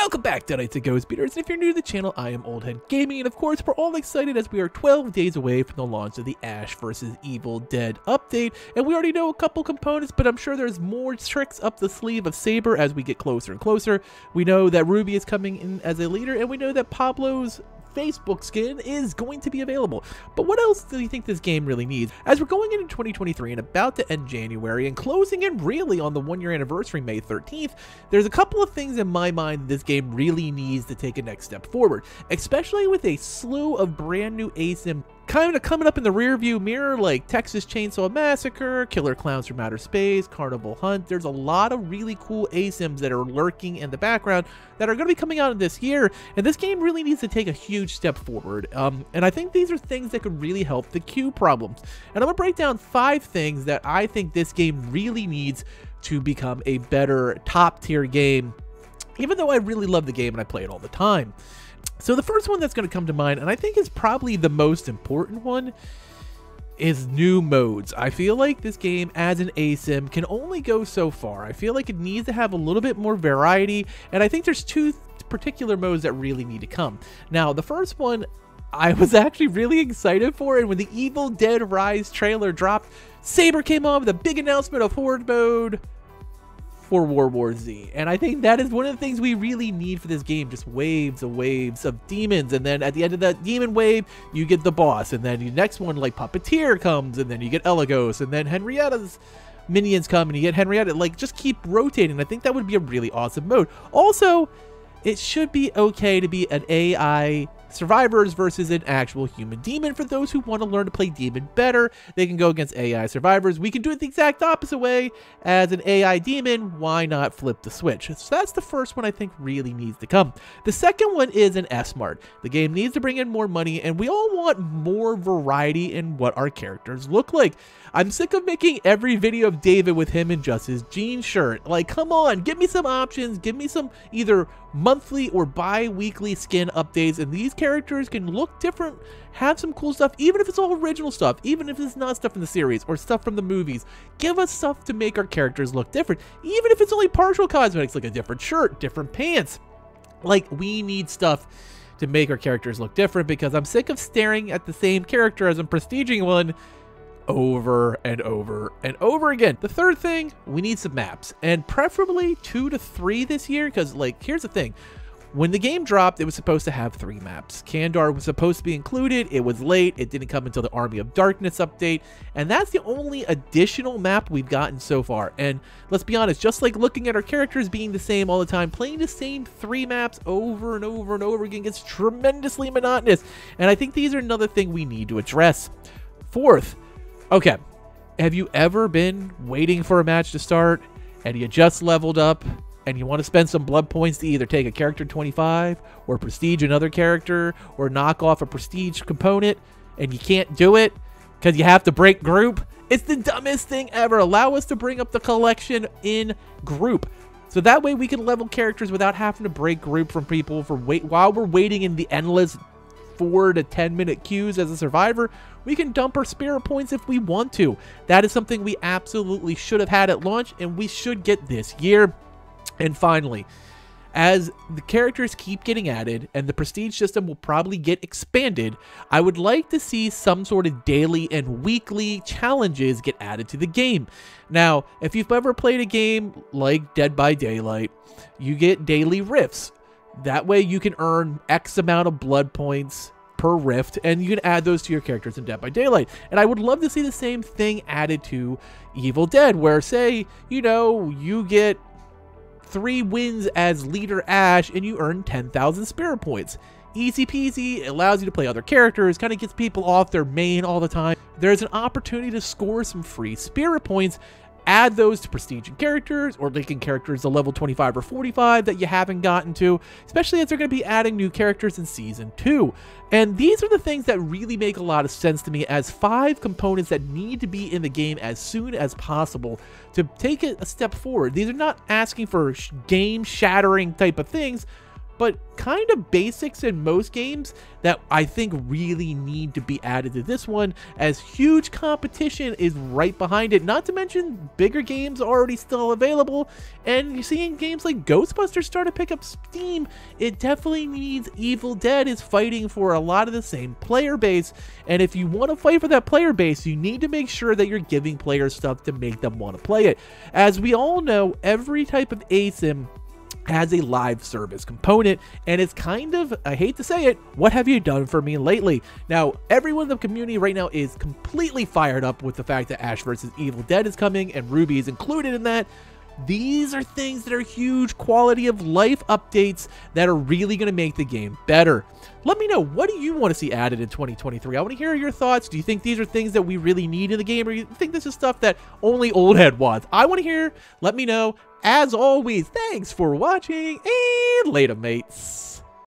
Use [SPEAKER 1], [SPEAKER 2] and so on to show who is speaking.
[SPEAKER 1] Welcome back, Deadites and Ghost Beaters. If you're new to the channel, I am Oldhead Gaming, and of course, we're all excited as we are 12 days away from the launch of the Ash vs. Evil Dead update, and we already know a couple components, but I'm sure there's more tricks up the sleeve of Saber as we get closer and closer. We know that Ruby is coming in as a leader, and we know that Pablo's Facebook skin is going to be available. But what else do you think this game really needs? As we're going into 2023 and about to end January and closing in really on the 1-year anniversary May 13th, there's a couple of things in my mind this game really needs to take a next step forward, especially with a slew of brand new ASIM kind of coming up in the rear view mirror, like Texas Chainsaw Massacre, Killer Clowns from Outer Space, Carnival Hunt. There's a lot of really cool ASIMs that are lurking in the background that are going to be coming out this year, and this game really needs to take a huge step forward. And I think these are things that could really help the queue problems. And I'm going to break down 5 things that I think this game really needs to become a better top-tier game, even though I really love the game and I play it all the time. So the first one that's going to come to mind, and I think is probably the most important one, is new modes. I feel like this game as an ASIM can only go so far. I feel like it needs to have a little bit more variety, and I think there's 2 particular modes that really need to come. Now, the first one I was actually really excited for, and when the Evil Dead Rise trailer dropped, Saber came on with a big announcement of Horde mode for World War Z, and I think that is one of the things we really need for this game, just waves of demons, and then at the end of that demon wave you get the boss, and then the next one like Puppeteer comes, and then you get Elagos, and then Henrietta's minions come and you get Henrietta. Like, just keep rotating. I think that would be a really awesome mode. Also, it should be okay to be an AI survivors versus an actual human demon. For those who want to learn to play demon better, they can go against AI survivors. We can do it the exact opposite way as an AI demon. Why not flip the switch? So that's the first one I think really needs to come. The second one is an S-Mart. The game needs to bring in more money, and we all want more variety in what our characters look like. I'm sick of making every video of David with him in just his jean shirt. Like, come on, give me some options. Give me some either monthly or bi-weekly skin updates, and these characters can look different, have some cool stuff, even if it's all original stuff, even if it's not stuff from the series or stuff from the movies. Give us stuff to make our characters look different, even if it's only partial cosmetics, like a different shirt, different pants. Like, we need stuff to make our characters look different, because I'm sick of staring at the same character as I'm prestiging one over and over and over again. The third thing, we need some maps, and preferably 2 to 3 this year, because, like, here's the thing. When the game dropped, it was supposed to have 3 maps. Kandar was supposed to be included. It was late. It didn't come until the Army of Darkness update, and that's the only additional map we've gotten so far. And let's be honest, just like looking at our characters being the same all the time, playing the same 3 maps over and over and over again gets tremendously monotonous, and I think these are another thing we need to address. Fourth, okay, have you ever been waiting for a match to start and you just leveled up and you want to spend some blood points to either take a character 25 or prestige another character or knock off a prestige component, and you can't do it because you have to break group? It's the dumbest thing ever. Allow us to bring up the collection in group, so that way we can level characters without having to break group from people for while we're waiting in the endless 4 to 10 minute queues as a survivor. We can dump our spirit points if we want to. That is something we absolutely should have had at launch, and we should get this year. And finally, as the characters keep getting added and the prestige system will probably get expanded, I would like to see some sort of daily and weekly challenges get added to the game. Now, if you've ever played a game like Dead by Daylight, you get daily rifts. That way you can earn X amount of blood points per rift, and you can add those to your characters in Dead by Daylight. And I would love to see the same thing added to Evil Dead, where, say, you know, you get 3 wins as leader Ash and you earn 10,000 spirit points. Easy peasy. It allows you to play other characters, kind of gets people off their main all the time. There's an opportunity to score some free spirit points. Add those to prestige characters, or linking characters to level 25 or 45 that you haven't gotten to, especially as they're going to be adding new characters in Season 2. And these are the things that really make a lot of sense to me as 5 components that need to be in the game as soon as possible to take it a step forward. These are not asking for game-shattering type of things, but kind of basics in most games that I think really need to be added to this one, as huge competition is right behind it. Not to mention bigger games already still available, and you're seeing games like Ghostbusters start to pick up steam. It definitely needs. Evil Dead is fighting for a lot of the same player base, and if you want to fight for that player base, you need to make sure that you're giving players stuff to make them want to play it. As we all know, every type of ASIM has a live service component, and it's kind of, I hate to say it, what have you done for me lately? Now, everyone in the community right now is completely fired up with the fact that Ash vs. Evil Dead is coming, and Ruby is included in that. These are things that are huge quality of life updates that are really going to make the game better. Let me know, what do you want to see added in 2023? I want to hear your thoughts. Do you think these are things that we really need in the game, or do you think this is stuff that only Old Head wants? I want to hear. Let me know. As always, thanks for watching, and later, mates.